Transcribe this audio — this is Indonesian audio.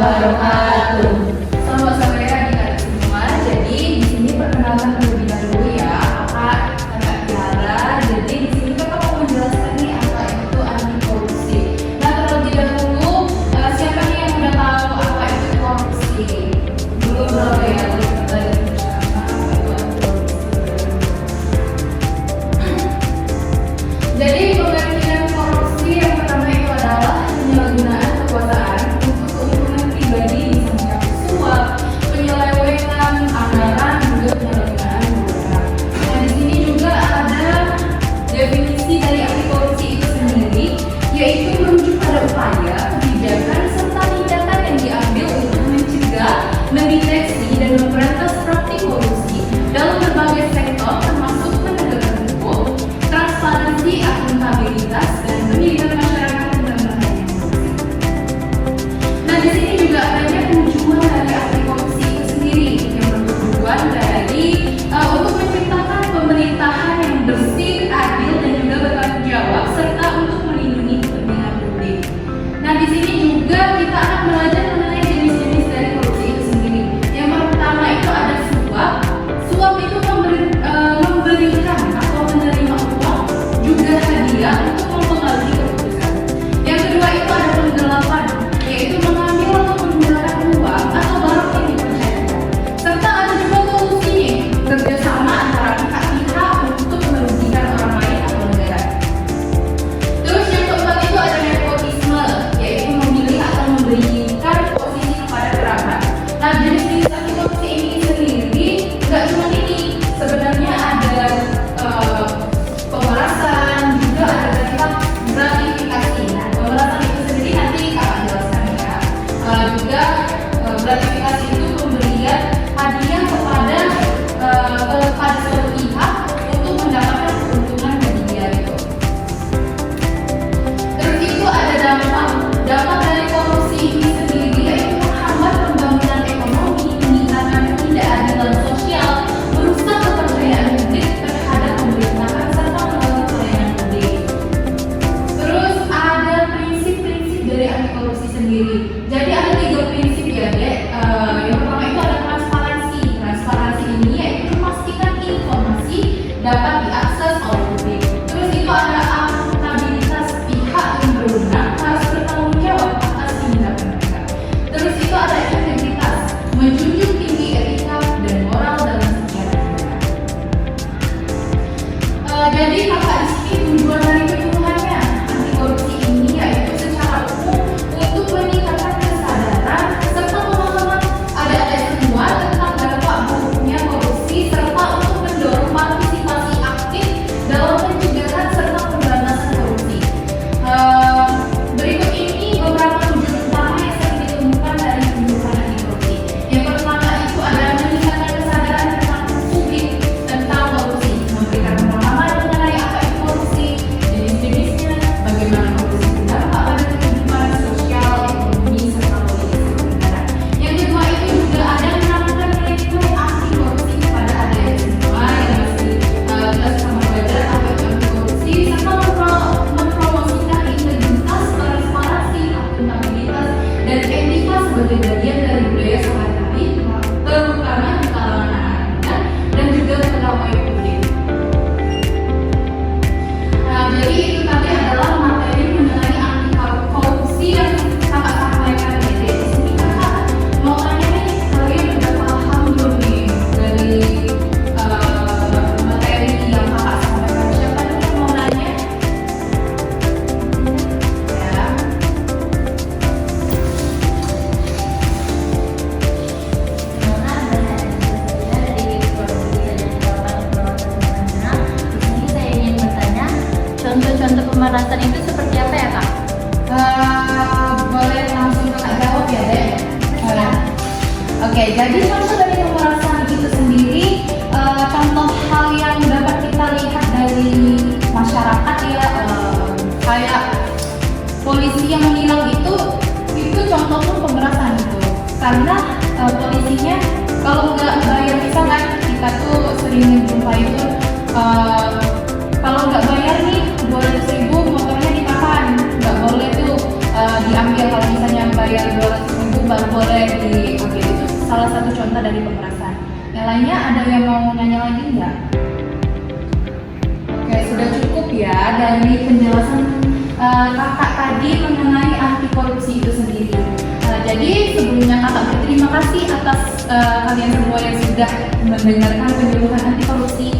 wabarakatuh. Selamat sore adik-adik semua. Jadi di sini perkenalkan terlebih dahulu ya, kakak Tiara. Jadi di sini kakak mau menjelaskan nih apa itu anti korupsi. Nah terlebih dahulu siapa nih yang udah tahu apa itu korupsi? Dulu berapa ya? Jadi pengertian korupsi yang pertama itu adalah penyalahgunaan kekuasaan untuk keuntungan pribadi, bisa mencapai suap, penyelewengan anggaran, juga penyalahgunaan wewenang. Nah di sini juga ada definisi dari anti korupsi itu sendiri, yaitu merujuk pada upaya, kebijakan serta tindakan yang diambil untuk mencegah, mendeteksi dan memberantas praktik korupsi dalam berbagai sektor termasuk penegakan hukum, transparansi, akuntabilitas, dan pendidikan masyarakat tentang bahaya korupsi. Nah, di sini juga adanya penunjukan dari anti korupsi itu sendiri yang bertujuan dari untuk menciptakan pemerintahan yang bersih, adil, dan juga bertanggung jawab serta untuk melindungi kepentingan publik. Nah, di sini juga kita akan belajar mengenai jenis-jenis dari korupsi itu sendiri. Yang pertama itu ada suap. Suap itu memberikan atau menerima uang, juga hadiah untuk mempengaruhi keputusan. Yang kedua itu ada penggelapan, yaitu mengambil atau menggunakan uang atau barang yang dipercayakan. Serta ada juga kolusinya, kerjasama antara pihak-pihak untuk merugikan orang lain atau negara. Terus yang keempat itu ada nepotisme, yaitu memilih atau memberikan posisi kepada kerabat. Nah jenis-jenis anti korupsi ini sendiri nggak cuma ini, sebenarnya ada pemerasan, juga ada gratifikasi. Nah, pemerasan itu sendiri nanti kakak jelaskan ya. Juga gratifikasi itu pemberian hadiah kepada suatu pihak untuk mendapatkan keuntungan dari dia itu. Terus itu ada dampak dari korupsi ini sendiri, yaitu menghambat pembangunan ekonomi, meningkatkan ketidakadilan sosial, merusak kepercayaan publik terhadap pemerintahan serta mengganggu pelayanan publik. Terus ada prinsip-prinsip dari anti korupsi sendiri. Jadi ada 3 prinsip ya, Dek. Yang pertama itu ada transparansi. Transparansi ini yaitu memastikan informasi dapat diakses oleh publik. Terus itu ada akuntabilitas, pihak yang berwenang harus bertanggung jawab atas tindakan mereka. Terus itu ada integritas, menjunjung tinggi etika dan moral dalam setiap tindakan. Jadi kakak di sini tujuan dari penyuluhannya anti korupsi ini yaitu secara umum untuk meningkatkan kesadaran serta pemahaman adik-adik semua tentang dampak buruknya korupsi serta untuk mendorong partisipasi aktif dalam pencegahan serta pemberantasan korupsi. Berikut ini beberapa tujuan utama yang sering ditemukan dari penyuluhan anti korupsi. Yang pertama itu adalah meningkatkan kesadaran tentang publik tentang korupsi, memberikan pemahaman mengenai apa itu korupsi, jenis-jenisnya, bagaimana korupsi berdampak pada kehidupan sosial, ekonomi, serta politik negara. Yang kedua itu juga ada menanamkan nilai-nilai anti korupsi kepada adik-adik semua yang masih kelas sama belajar apa itu anti korupsi, serta mempromosikan integritas, transparansi, akuntabilitas, dan etika sebagai bagian dari budaya sehari-hari, terutama di kalangan anak-anak dan juga pegawai publik. Nah, jadi itu tadi adalah materi mengenai anti korupsi yang kakak sampaikan ya. Di sini kakak mau tanya nih, kalian udah paham belum nih dari materi yang kakak sampaikan? Siapa nih yang mau nanya? Ya. Contoh-contoh pemerasan itu seperti apa ya, Kak? Boleh langsung kakak jawab ya, Dek? Oke, jadi contoh dari pemerasan itu sendiri, contoh hal yang dapat kita lihat dari masyarakat ya, kayak polisi yang menilang itu contoh pun pemerasan itu. Karena polisinya kalau nggak bayar, misalkan kita tuh sering menjumpai itu kalau nggak bayar nih 200.000 motornya ditahan, nggak boleh tuh diambil. Kalau misalnya bayar 200.000 baru salah satu contoh dari pemerasan. Yang lainnya ada yang mau nanya lagi nggak? Oke, sudah cukup ya dari penjelasan kakak tadi mengenai anti korupsi itu sendiri. Jadi sebelumnya kakak berterima kasih atas kalian semua yang sudah mendengarkan penyuluhan anti korupsi.